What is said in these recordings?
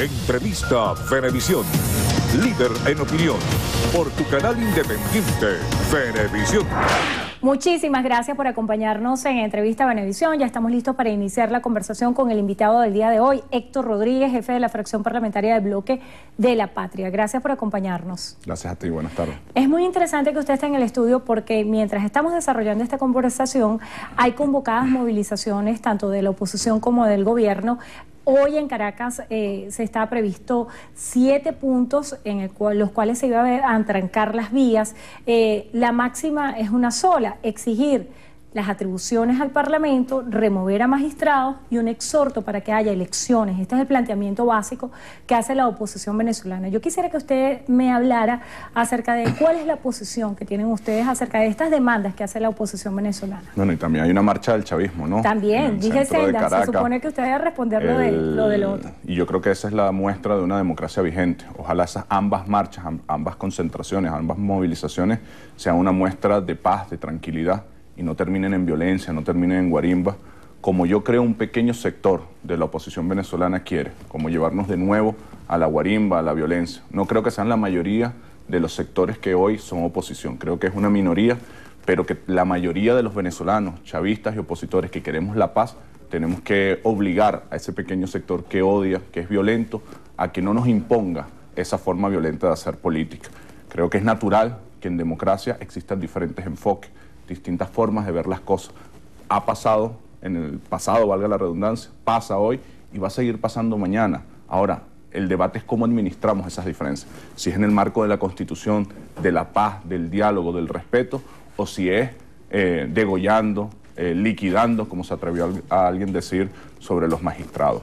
Entrevista Venevisión. Líder en opinión. Por tu canal independiente, Venevisión. Muchísimas gracias por acompañarnos en Entrevista Venevisión. Ya estamos listos para iniciar la conversación con el invitado del día de hoy, Héctor Rodríguez, jefe de la fracción parlamentaria del Bloque de la Patria. Gracias por acompañarnos. Gracias a ti, buenas tardes. Es muy interesante que usted esté en el estudio porque mientras estamos desarrollando esta conversación hay convocadas movilizaciones tanto de la oposición como del gobierno. Hoy en Caracas se está previsto 7 puntos en los cuales se iba a trancar las vías. La máxima es una sola: exigir las atribuciones al Parlamento, remover a magistrados y un exhorto para que haya elecciones. Este es el planteamiento básico que hace la oposición venezolana. Yo quisiera que usted me hablara acerca de cuál es la posición que tienen ustedes acerca de estas demandas que hace la oposición venezolana. Bueno, y también hay una marcha del chavismo, ¿no? También, dije Senda, se supone que usted debe responder lo del otro. Y yo creo que esa es la muestra de una democracia vigente. Ojalá esas ambas marchas, ambas concentraciones, ambas movilizaciones sean una muestra de paz, de tranquilidad, y no terminen en violencia, no terminen en guarimba, como yo creo un pequeño sector de la oposición venezolana quiere, como llevarnos de nuevo a la guarimba, a la violencia. No creo que sean la mayoría de los sectores que hoy son oposición, creo que es una minoría, pero que la mayoría de los venezolanos, chavistas y opositores que queremos la paz, tenemos que obligar a ese pequeño sector que odia, que es violento, a que no nos imponga esa forma violenta de hacer política. Creo que es natural que en democracia existan diferentes enfoques, distintas formas de ver las cosas. Ha pasado en el pasado, valga la redundancia, pasa hoy y va a seguir pasando mañana. Ahora, el debate es cómo administramos esas diferencias. Si es en el marco de la Constitución, de la paz, del diálogo, del respeto, o si es degollando, liquidando, como se atrevió a alguien decir sobre los magistrados.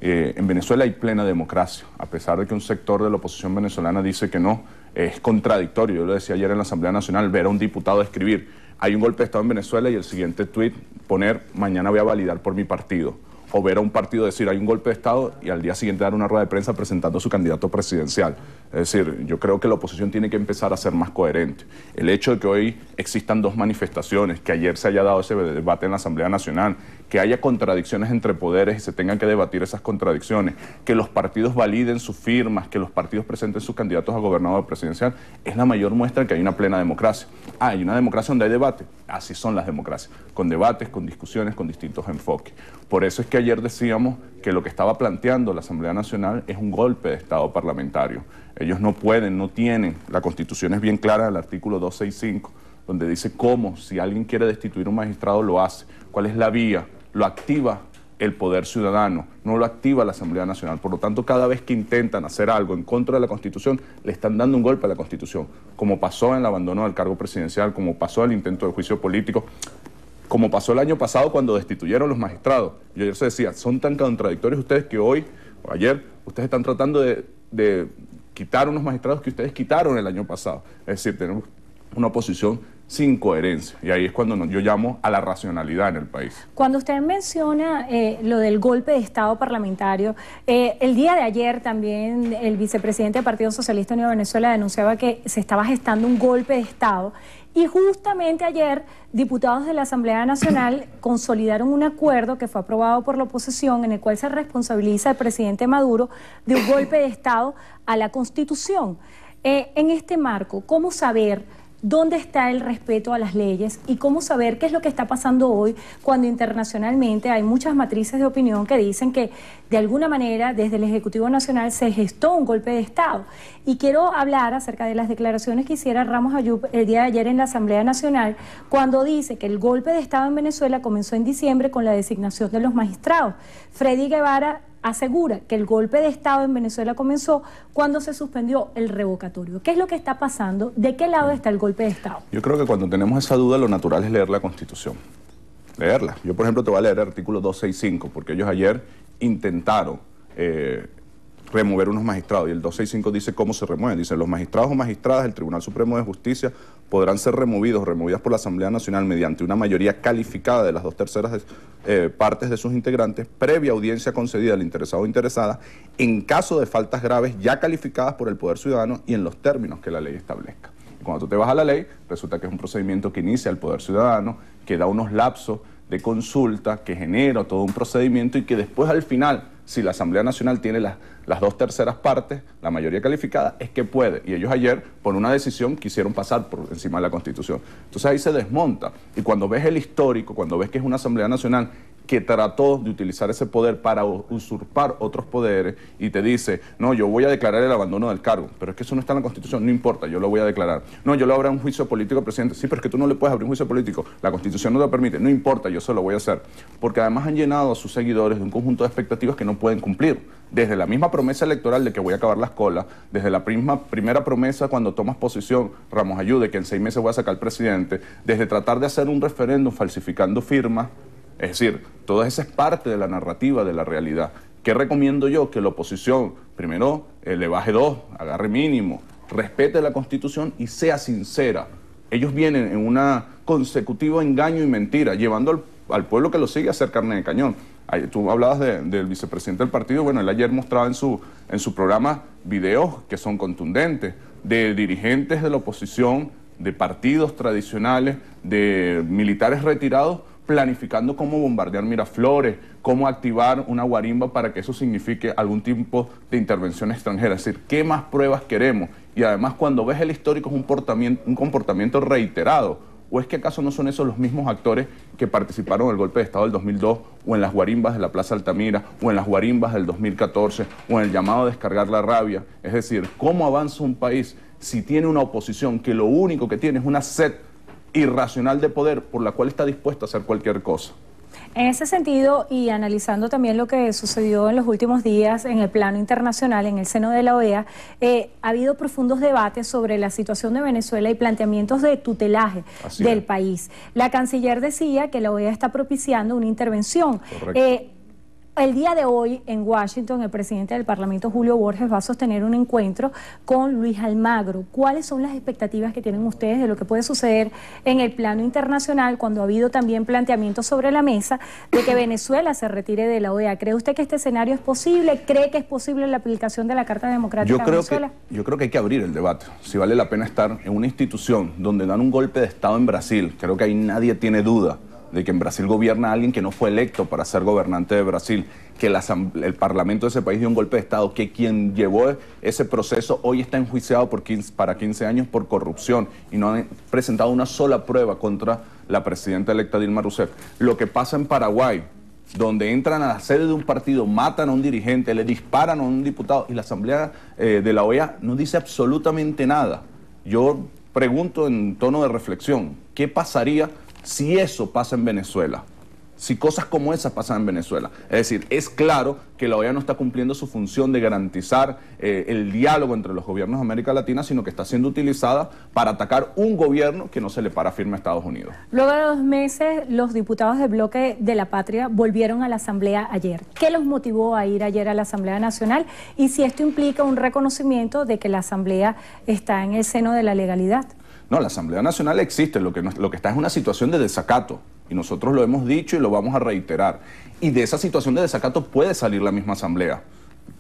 En Venezuela hay plena democracia, a pesar de que un sector de la oposición venezolana dice que no, es contradictorio. Yo lo decía ayer en la Asamblea Nacional, ver a un diputado escribir: hay un golpe de Estado en Venezuela, y el siguiente tuit poner: mañana voy a validar por mi partido. O ver a un partido decir: hay un golpe de Estado, y al día siguiente dar una rueda de prensa presentando a su candidato presidencial. Es decir, yo creo que la oposición tiene que empezar a ser más coherente. El hecho de que hoy existan 2 manifestaciones, que ayer se haya dado ese debate en la Asamblea Nacional, que haya contradicciones entre poderes y se tengan que debatir esas contradicciones, que los partidos validen sus firmas, que los partidos presenten sus candidatos a gobernador presidencial, es la mayor muestra de que hay una plena democracia. Hay una democracia donde hay debate. Así son las democracias, con debates, con discusiones, con distintos enfoques. Por eso es que ayer decíamos que lo que estaba planteando la Asamblea Nacional es un golpe de Estado parlamentario. Ellos no pueden, no tienen, la Constitución es bien clara en el artículo 265, donde dice cómo, si alguien quiere destituir a un magistrado, lo hace, cuál es la vía, lo activa el poder ciudadano, no lo activa la Asamblea Nacional. Por lo tanto, cada vez que intentan hacer algo en contra de la Constitución, le están dando un golpe a la Constitución, como pasó en el abandono del cargo presidencial, como pasó en el intento de juicio político, como pasó el año pasado cuando destituyeron los magistrados. Yo ayer se decía, son tan contradictorios ustedes que hoy, o ayer, ustedes están tratando de quitar unos magistrados que ustedes quitaron el año pasado. Es decir, tenemos una oposición sin coherencia, y ahí es cuando yo llamo a la racionalidad en el país. Cuando usted menciona lo del golpe de Estado parlamentario, el día de ayer también el vicepresidente del Partido Socialista Unido de Venezuela denunciaba que se estaba gestando un golpe de Estado, y justamente ayer diputados de la Asamblea Nacional consolidaron un acuerdo que fue aprobado por la oposición en el cual se responsabiliza al presidente Maduro de un golpe de Estado a la Constitución. En este marco, ¿cómo saber dónde está el respeto a las leyes y cómo saber qué es lo que está pasando hoy cuando internacionalmente hay muchas matrices de opinión que dicen que de alguna manera desde el Ejecutivo Nacional se gestó un golpe de Estado? Y quiero hablar acerca de las declaraciones que hiciera Ramos Ayub el día de ayer en la Asamblea Nacional, cuando dice que el golpe de Estado en Venezuela comenzó en diciembre con la designación de los magistrados. Freddy Guevara asegura que el golpe de Estado en Venezuela comenzó cuando se suspendió el revocatorio. ¿Qué es lo que está pasando? ¿De qué lado está el golpe de Estado? Yo creo que cuando tenemos esa duda, lo natural es leer la Constitución. Leerla. Yo, por ejemplo, te voy a leer el artículo 265, porque ellos ayer intentaron remover unos magistrados, y el 265 dice cómo se remueven. Dice: los magistrados o magistradas del Tribunal Supremo de Justicia podrán ser removidos o removidas por la Asamblea Nacional mediante una mayoría calificada de las 2/3 partes de sus integrantes, previa audiencia concedida al interesado o interesada, en caso de faltas graves ya calificadas por el Poder Ciudadano y en los términos que la ley establezca. Y cuando tú te vas a la ley, resulta que es un procedimiento que inicia el Poder Ciudadano, que da unos lapsos de consulta, que genera todo un procedimiento y que después al final si la Asamblea Nacional tiene las 2/3 partes, la mayoría calificada, es que puede. Y ellos ayer, por una decisión, quisieron pasar por encima de la Constitución. Entonces ahí se desmonta. Y cuando ves el histórico, cuando ves que es una Asamblea Nacional que trató de utilizar ese poder para usurpar otros poderes y te dice, no, yo voy a declarar el abandono del cargo, pero es que eso no está en la Constitución, no importa, yo lo voy a declarar. No, yo le abro un juicio político al presidente, sí, pero es que tú no le puedes abrir un juicio político, la Constitución no te lo permite, no importa, yo se lo voy a hacer. Porque además han llenado a sus seguidores de un conjunto de expectativas que no pueden cumplir. Desde la misma promesa electoral de que voy a acabar las colas, desde la primera promesa cuando tomas posición, Ramos Ayude, que en 6 meses voy a sacar al presidente, desde tratar de hacer un referéndum falsificando firmas. Es decir, todo eso es parte de la narrativa, de la realidad. ¿Qué recomiendo yo? Que la oposición, primero, le baje 2, agarre mínimo, respete la Constitución y sea sincera. Ellos vienen en una consecutiva engaño y mentira, llevando al pueblo que lo sigue a hacer carne de cañón. Tú hablabas del vicepresidente del partido, bueno, él ayer mostraba en su programa videos que son contundentes, de dirigentes de la oposición, de partidos tradicionales, de militares retirados, planificando cómo bombardear Miraflores, cómo activar una guarimba para que eso signifique algún tipo de intervención extranjera. Es decir, ¿qué más pruebas queremos? Y además, cuando ves el histórico, es un comportamiento reiterado. ¿O es que acaso no son esos los mismos actores que participaron en el golpe de Estado del 2002, o en las guarimbas de la Plaza Altamira, o en las guarimbas del 2014, o en el llamado a descargar la rabia? Es decir, ¿cómo avanza un país si tiene una oposición que lo único que tiene es una sed irracional de poder por la cual está dispuesta a hacer cualquier cosa? En ese sentido, y analizando también lo que sucedió en los últimos días en el plano internacional, en el seno de la OEA, ha habido profundos debates sobre la situación de Venezuela y planteamientos de tutelaje del país. La canciller decía que la OEA está propiciando una intervención. El día de hoy en Washington, el presidente del Parlamento, Julio Borges, va a sostener un encuentro con Luis Almagro. ¿Cuáles son las expectativas que tienen ustedes de lo que puede suceder en el plano internacional cuando ha habido también planteamientos sobre la mesa de que Venezuela se retire de la OEA? ¿Cree usted que este escenario es posible? ¿Cree que es posible la aplicación de la Carta Democrática de Venezuela? Yo creo que hay que abrir el debate. Si vale la pena estar en una institución donde dan un golpe de Estado en Brasil, creo que ahí nadie tiene duda de que en Brasil gobierna alguien que no fue electo para ser gobernante de Brasil, que el Parlamento de ese país dio un golpe de Estado, que quien llevó ese proceso hoy está enjuiciado para 15 años por corrupción y no han presentado una sola prueba contra la presidenta electa Dilma Rousseff. Lo que pasa en Paraguay, donde entran a la sede de un partido, matan a un dirigente, le disparan a un diputado y la Asamblea de la OEA no dice absolutamente nada. Yo pregunto en tono de reflexión, ¿qué pasaría si eso pasa en Venezuela? Si cosas como esas pasan en Venezuela. Es decir, es claro que la OEA no está cumpliendo su función de garantizar el diálogo entre los gobiernos de América Latina, sino que está siendo utilizada para atacar un gobierno que no se le para firme a Estados Unidos. Luego de 2 meses, los diputados del Bloque de la Patria volvieron a la Asamblea ayer. ¿Qué los motivó a ir ayer a la Asamblea Nacional? Y si esto implica un reconocimiento de que la Asamblea está en el seno de la legalidad. No, la Asamblea Nacional existe, lo que está es una situación de desacato. Y nosotros lo hemos dicho y lo vamos a reiterar. Y de esa situación de desacato puede salir la misma Asamblea.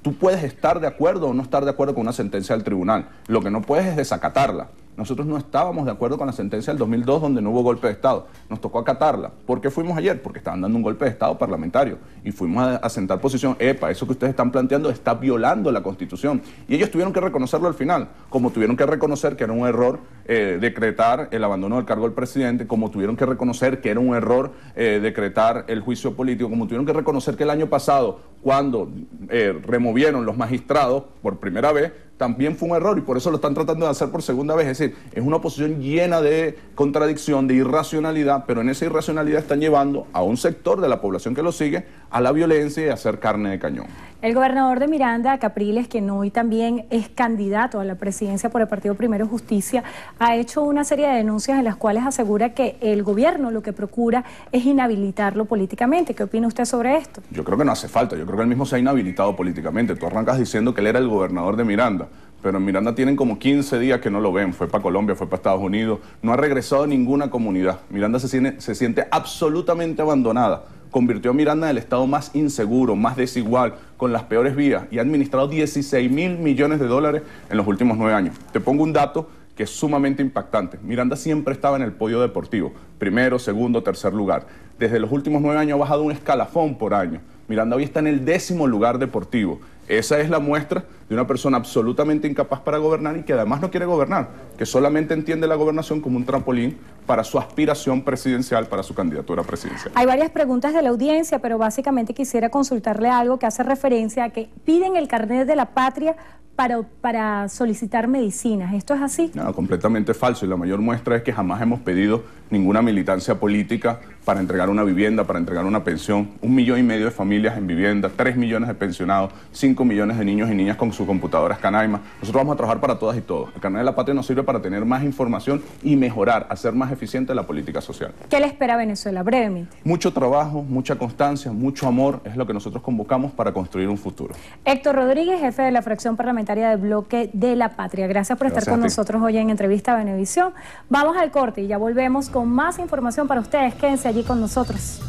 Tú puedes estar de acuerdo o no estar de acuerdo con una sentencia del tribunal. Lo que no puedes es desacatarla. Nosotros no estábamos de acuerdo con la sentencia del 2002 donde no hubo golpe de Estado. Nos tocó acatarla. ¿Por qué fuimos ayer? Porque estaban dando un golpe de Estado parlamentario. Y fuimos a sentar posición. Epa, eso que ustedes están planteando está violando la Constitución. Y ellos tuvieron que reconocerlo al final. Como tuvieron que reconocer que era un error decretar el abandono del cargo del presidente. Como tuvieron que reconocer que era un error decretar el juicio político. Como tuvieron que reconocer que el año pasado, cuando removieron los magistrados por primera vez, también fue un error y por eso lo están tratando de hacer por segunda vez. Es decir, es una oposición llena de contradicción, de irracionalidad, pero en esa irracionalidad están llevando a un sector de la población que lo sigue a la violencia y a hacer carne de cañón. El gobernador de Miranda, Capriles, quien hoy también es candidato a la presidencia por el Partido Primero Justicia, ha hecho una serie de denuncias en las cuales asegura que el gobierno lo que procura es inhabilitarlo políticamente. ¿Qué opina usted sobre esto? Yo creo que no hace falta, yo creo que él mismo se ha inhabilitado políticamente. Tú arrancas diciendo que él era el gobernador de Miranda, pero en Miranda tienen como 15 días que no lo ven. Fue para Colombia, fue para Estados Unidos, no ha regresado a ninguna comunidad. Miranda se siente absolutamente abandonada. Convirtió a Miranda en el estado más inseguro, más desigual, con las peores vías y ha administrado 16.000 millones de dólares en los últimos 9 años. Te pongo un dato que es sumamente impactante. Miranda siempre estaba en el podio deportivo, primero, segundo, tercer lugar. Desde los últimos 9 años ha bajado un escalafón por año. Miranda hoy está en el 10º lugar deportivo. Esa es la muestra de una persona absolutamente incapaz para gobernar y que además no quiere gobernar, que solamente entiende la gobernación como un trampolín para su aspiración presidencial, para su candidatura presidencial. Hay varias preguntas de la audiencia, pero básicamente quisiera consultarle algo que hace referencia a que piden el carnet de la patria para solicitar medicinas. ¿Esto es así? No, completamente falso, y la mayor muestra es que jamás hemos pedido ninguna militancia política para entregar una vivienda, para entregar una pensión. 1,5 millones de familias en vivienda, 3 millones de pensionados, 5 millones de niños y niñas con sus computadoras Canaima. Nosotros vamos a trabajar para todas y todos. El carnet de la patria nos sirve para tener más información y mejorar, hacer más eficiente la política social. ¿Qué le espera a Venezuela? Brevemente. Mucho trabajo, mucha constancia, mucho amor es lo que nosotros convocamos para construir un futuro. Héctor Rodríguez, jefe de la fracción parlamentaria del Bloque de la Patria. Gracias por estar con nosotros hoy en Entrevista a Venevisión. Vamos al corte y ya volvemos con más información para ustedes. Quédense allí con nosotros.